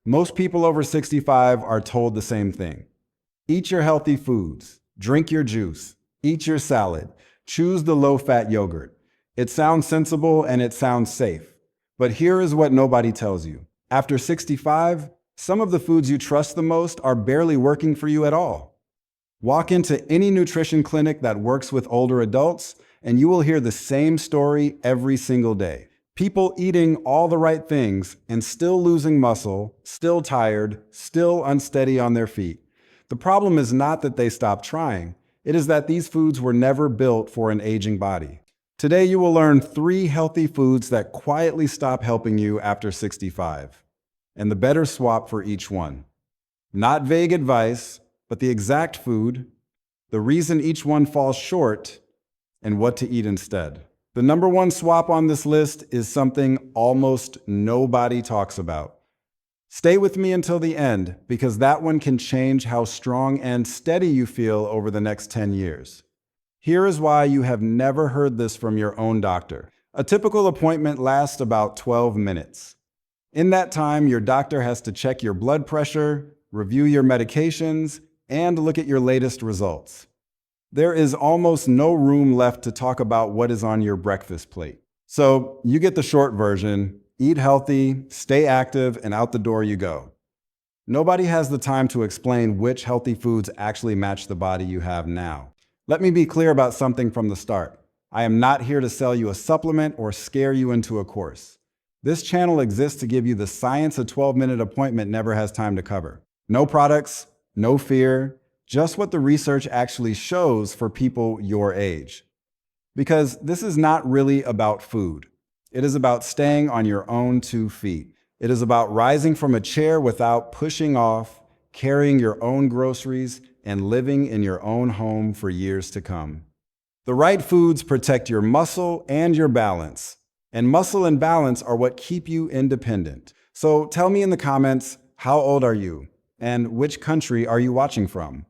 Most people over 65 are told the same thing. Eat your healthy foods, drink your juice, eat your salad, choose the low-fat yogurt. It sounds sensible and it sounds safe. But here is what nobody tells you. After 65, some of the foods you trust the most are barely working for you at all. Walk into any nutrition clinic that works with older adults, and you will hear the same story every single day. People eating all the right things and still losing muscle, still tired, still unsteady on their feet. The problem is not that they stopped trying. It is that these foods were never built for an aging body. Today, you will learn 3 healthy foods that quietly stop helping you after 65, and the better swap for each one. Not vague advice, but the exact food, the reason each one falls short, and what to eat instead. The number 1 swap on this list is something almost nobody talks about. Stay with me until the end, because that one can change how strong and steady you feel over the next 10 years. Here is why you have never heard this from your own doctor. A typical appointment lasts about 12 minutes. In that time, your doctor has to check your blood pressure, review your medications, and look at your latest results. There is almost no room left to talk about what is on your breakfast plate. So you get the short version: eat healthy, stay active, and out the door you go. Nobody has the time to explain which healthy foods actually match the body you have now. Let me be clear about something from the start. I am not here to sell you a supplement or scare you into a course. This channel exists to give you the science a 12-minute appointment never has time to cover. No products, no fear, just what the research actually shows for people your age. Because this is not really about food. It is about staying on your own 2 feet. It is about rising from a chair without pushing off, carrying your own groceries, and living in your own home for years to come. The right foods protect your muscle and your balance. And muscle and balance are what keep you independent. So tell me in the comments, how old are you? And which country are you watching from?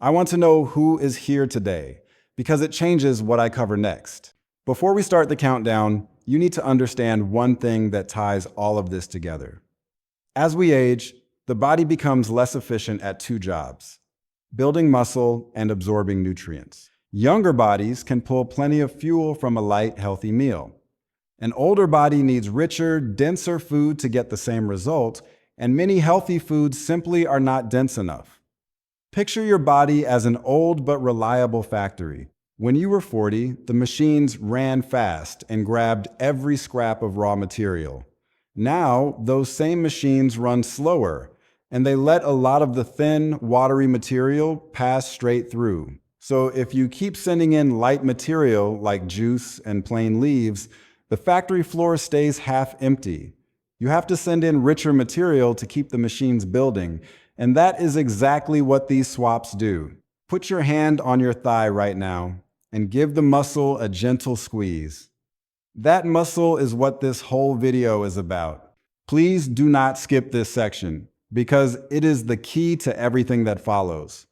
I want to know who is here today, because it changes what I cover next. Before we start the countdown, you need to understand one thing that ties all of this together. As we age, the body becomes less efficient at 2 jobs: building muscle and absorbing nutrients. Younger bodies can pull plenty of fuel from a light, healthy meal. An older body needs richer, denser food to get the same result, and many healthy foods simply are not dense enough. Picture your body as an old but reliable factory. When you were 40, the machines ran fast and grabbed every scrap of raw material. Now, those same machines run slower, and they let a lot of the thin, watery material pass straight through. So if you keep sending in light material like juice and plain leaves, the factory floor stays half empty. You have to send in richer material to keep the machines building, and that is exactly what these swaps do. Put your hand on your thigh right now and give the muscle a gentle squeeze. That muscle is what this whole video is about. Please do not skip this section, because it is the key to everything that follows.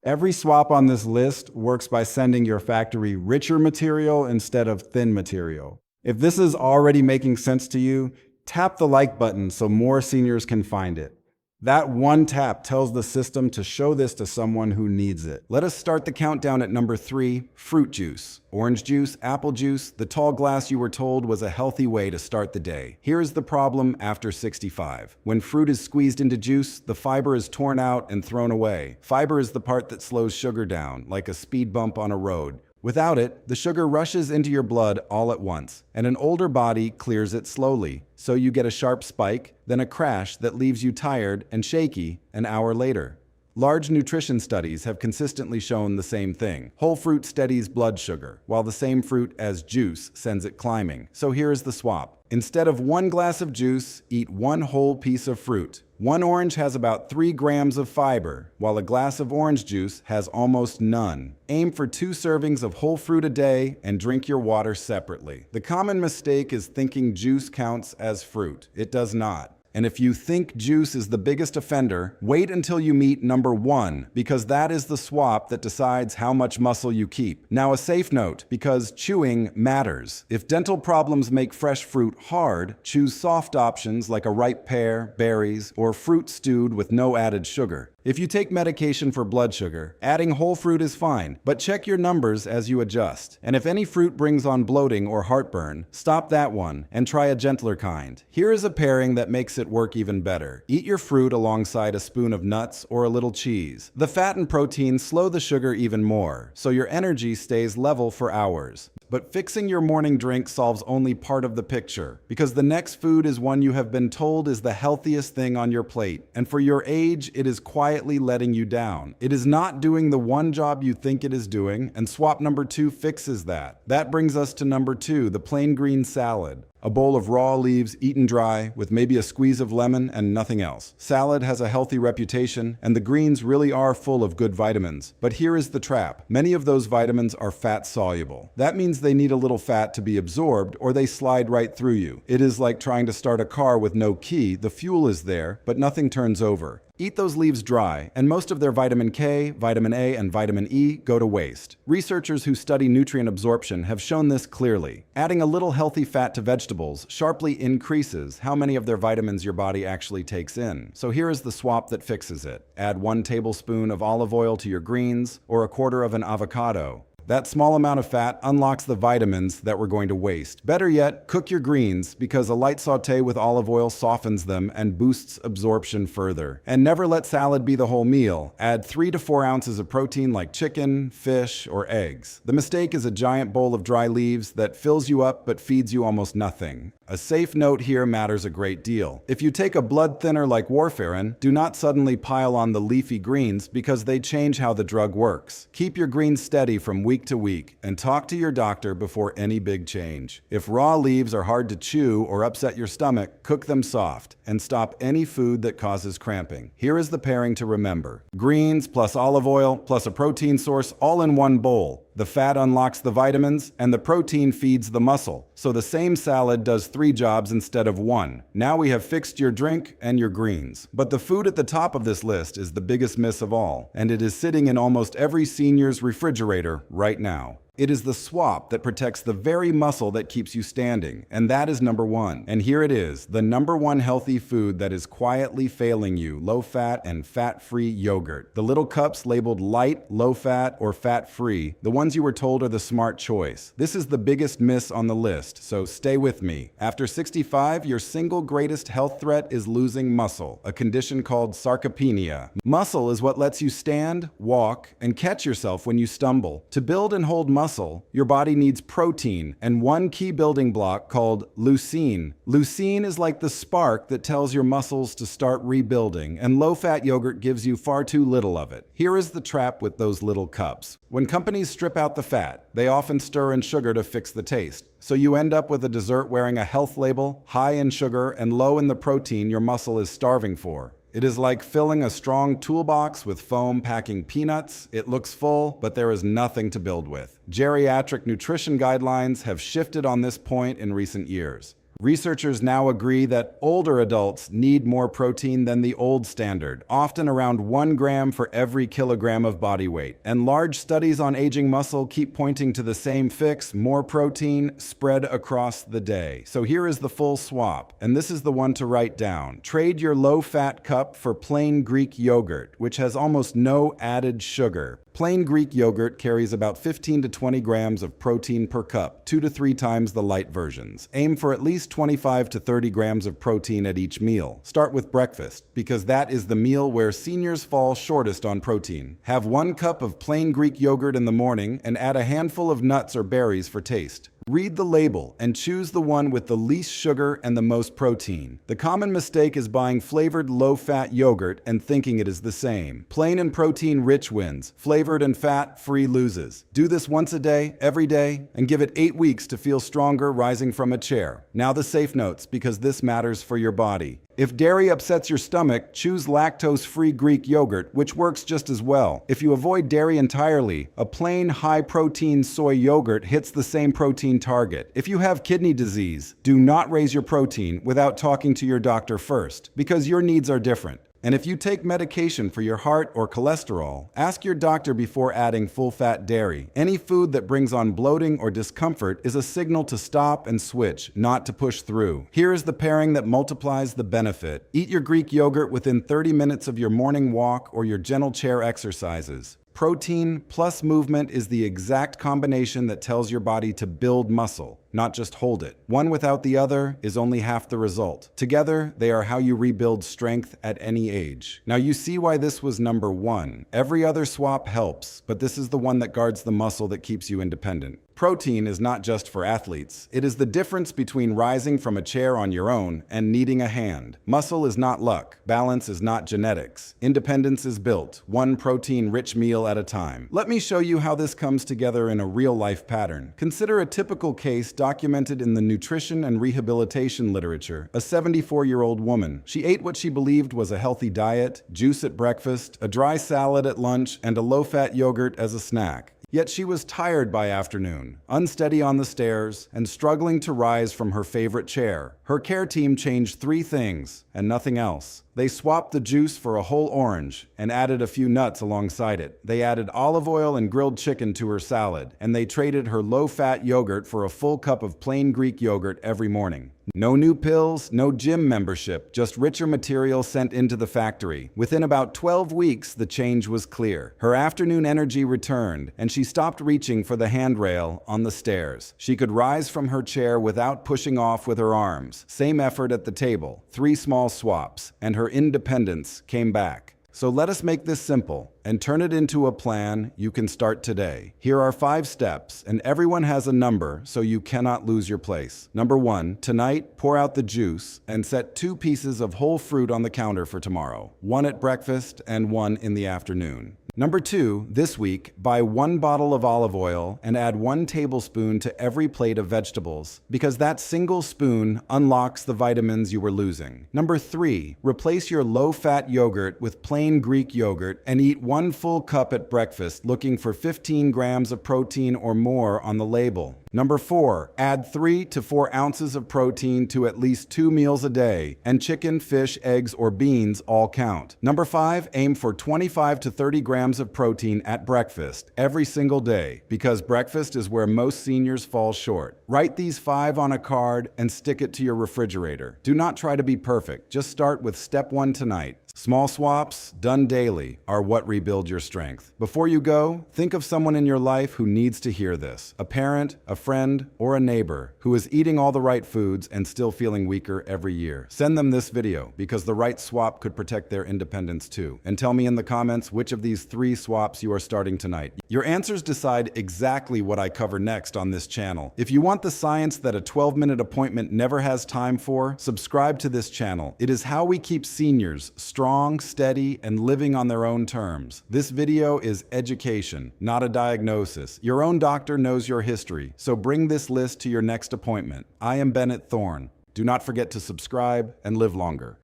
Every swap on this list works by sending your factory richer material instead of thin material. If this is already making sense to you, tap the like button so more seniors can find it. That one tap tells the system to show this to someone who needs it. Let us start the countdown at number 3, fruit juice. Orange juice, apple juice, the tall glass you were told was a healthy way to start the day. Here is the problem after 65. When fruit is squeezed into juice, the fiber is torn out and thrown away. Fiber is the part that slows sugar down, like a speed bump on a road. Without it, the sugar rushes into your blood all at once, and an older body clears it slowly. So you get a sharp spike, then a crash that leaves you tired and shaky an hour later. Large nutrition studies have consistently shown the same thing. Whole fruit steadies blood sugar, while the same fruit as juice sends it climbing. So here is the swap. Instead of 1 glass of juice, eat 1 whole piece of fruit. 1 orange has about 3 grams of fiber, while a glass of orange juice has almost none. Aim for 2 servings of whole fruit a day and drink your water separately. The common mistake is thinking juice counts as fruit. It does not. And if you think juice is the biggest offender, wait until you meet number 1, because that is the swap that decides how much muscle you keep. Now, a safe note, because chewing matters. If dental problems make fresh fruit hard, choose soft options like a ripe pear, berries, or fruit stewed with no added sugar. If you take medication for blood sugar, adding whole fruit is fine, but check your numbers as you adjust. And if any fruit brings on bloating or heartburn, stop that one and try a gentler kind. Here is a pairing that makes it work even better. Eat your fruit alongside a spoon of nuts or a little cheese. The fat and protein slow the sugar even more, so your energy stays level for hours. But fixing your morning drink solves only part of the picture, because the next food is one you have been told is the healthiest thing on your plate, and for your age, it is quietly letting you down. It is not doing the one job you think it is doing, and swap number 2 fixes that. That brings us to number 2, the plain green salad. A bowl of raw leaves eaten dry with maybe a squeeze of lemon and nothing else. Salad has a healthy reputation, and the greens really are full of good vitamins. But here is the trap. Many of those vitamins are fat soluble. That means they need a little fat to be absorbed, or they slide right through you. It is like trying to start a car with no key. The fuel is there, but nothing turns over. Eat those leaves dry, and most of their vitamin K, vitamin A, and vitamin E go to waste. Researchers who study nutrient absorption have shown this clearly. Adding a little healthy fat to vegetables sharply increases how many of their vitamins your body actually takes in. So here is the swap that fixes it. Add 1 tablespoon of olive oil to your greens, or a quarter of an avocado. That small amount of fat unlocks the vitamins that we're going to waste. Better yet, cook your greens, because a light sauté with olive oil softens them and boosts absorption further. And never let salad be the whole meal. Add 3 to 4 ounces of protein like chicken, fish, or eggs. The mistake is a giant bowl of dry leaves that fills you up but feeds you almost nothing. A safe note here matters a great deal. If you take a blood thinner like warfarin, do not suddenly pile on the leafy greens, because they change how the drug works. Keep your greens steady from week to week, and talk to your doctor before any big change. If raw leaves are hard to chew or upset your stomach, cook them soft, and stop any food that causes cramping. Here is the pairing to remember. Greens plus olive oil plus a protein source all in one bowl. The fat unlocks the vitamins, and the protein feeds the muscle. So the same salad does 3 jobs instead of 1. Now we have fixed your drink and your greens. But the food at the top of this list is the biggest miss of all, and it is sitting in almost every senior's refrigerator right now. It is the swap that protects the very muscle that keeps you standing, and that is number 1. And here it is, the number 1 healthy food that is quietly failing you: low-fat and fat-free yogurt. The little cups labeled light, low-fat, or fat-free, the ones you were told are the smart choice. This is the biggest miss on the list, so stay with me. After 65, your single greatest health threat is losing muscle, a condition called sarcopenia. Muscle is what lets you stand, walk, and catch yourself when you stumble. To build and hold muscle, your body needs protein and one key building block called leucine. Leucine is like the spark that tells your muscles to start rebuilding, and low-fat yogurt gives you far too little of it. Here is the trap with those little cups. When companies strip out the fat, they often stir in sugar to fix the taste. So you end up with a dessert wearing a health label, high in sugar and low in the protein your muscle is starving for. It is like filling a strong toolbox with foam packing peanuts. It looks full, but there is nothing to build with. Geriatric nutrition guidelines have shifted on this point in recent years. Researchers now agree that older adults need more protein than the old standard, often around 1 gram for every kilogram of body weight. And large studies on aging muscle keep pointing to the same fix: more protein spread across the day. So here is the full swap, and this is the one to write down. Trade your low-fat cup for plain Greek yogurt, which has almost no added sugar. Plain Greek yogurt carries about 15 to 20 grams of protein per cup, 2 to 3 times the light versions. Aim for at least 25 to 30 grams of protein at each meal. Start with breakfast, because that is the meal where seniors fall shortest on protein. Have 1 cup of plain Greek yogurt in the morning and add a handful of nuts or berries for taste. Read the label and choose the one with the least sugar and the most protein. The common mistake is buying flavored low-fat yogurt and thinking it is the same. Plain and protein-rich wins. Flavored and fat-free loses. Do this once a day, every day, and give it 8 weeks to feel stronger rising from a chair. Now the safe notes, because this matters for your body. If dairy upsets your stomach, choose lactose-free Greek yogurt, which works just as well. If you avoid dairy entirely, a plain high-protein soy yogurt hits the same protein target. If you have kidney disease, do not raise your protein without talking to your doctor first, because your needs are different. And if you take medication for your heart or cholesterol, ask your doctor before adding full-fat dairy. Any food that brings on bloating or discomfort is a signal to stop and switch, not to push through. Here is the pairing that multiplies the benefit. Eat your Greek yogurt within 30 minutes of your morning walk or your gentle chair exercises. Protein plus movement is the exact combination that tells your body to build muscle, not just hold it. One without the other is only half the result. Together, they are how you rebuild strength at any age. Now you see why this was number one. Every other swap helps, but this is the one that guards the muscle that keeps you independent. Protein is not just for athletes. It is the difference between rising from a chair on your own and needing a hand. Muscle is not luck. Balance is not genetics. Independence is built, one protein-rich meal at a time. Let me show you how this comes together in a real-life pattern. Consider a typical case documented in the nutrition and rehabilitation literature. A 74-year-old woman. She ate what she believed was a healthy diet, juice at breakfast, a dry salad at lunch, and a low-fat yogurt as a snack. Yet she was tired by afternoon, unsteady on the stairs, and struggling to rise from her favorite chair. Her care team changed 3 things, and nothing else. They swapped the juice for a whole orange and added a few nuts alongside it. They added olive oil and grilled chicken to her salad, and they traded her low-fat yogurt for a full cup of plain Greek yogurt every morning. No new pills, no gym membership, just richer material sent into the factory. Within about 12 weeks, the change was clear. Her afternoon energy returned, and she stopped reaching for the handrail on the stairs. She could rise from her chair without pushing off with her arms. Same effort at the table, 3 small swaps, and her independence came back. So let us make this simple and turn it into a plan you can start today. Here are 5 steps, and everyone has a number, so you cannot lose your place. Number 1, tonight, pour out the juice and set 2 pieces of whole fruit on the counter for tomorrow. 1 at breakfast and 1 in the afternoon. Number 2, this week, buy 1 bottle of olive oil and add 1 tablespoon to every plate of vegetables, because that single spoon unlocks the vitamins you were losing. Number 3, replace your low-fat yogurt with plain Greek yogurt and eat 1 full cup at breakfast, looking for 15 grams of protein or more on the label. Number 4, add 3 to 4 ounces of protein to at least 2 meals a day, and chicken, fish, eggs, or beans all count. Number 5, aim for 25 to 30 grams of protein at breakfast every single day, because breakfast is where most seniors fall short. Write these 5 on a card and stick it to your refrigerator. Do not try to be perfect. Just start with step 1 tonight. Small swaps, done daily, are what rebuild your strength. Before you go, think of someone in your life who needs to hear this. A parent, a friend, or a neighbor who is eating all the right foods and still feeling weaker every year. Send them this video, because the right swap could protect their independence too. And tell me in the comments which of these 3 swaps you are starting tonight. Your answers decide exactly what I cover next on this channel. If you want the science that a 12-minute appointment never has time for, subscribe to this channel. It is how we keep seniors strong, steady, and living on their own terms. This video is education, not a diagnosis. Your own doctor knows your history, so bring this list to your next appointment. I am Bennett Thorne. Do not forget to subscribe and live longer.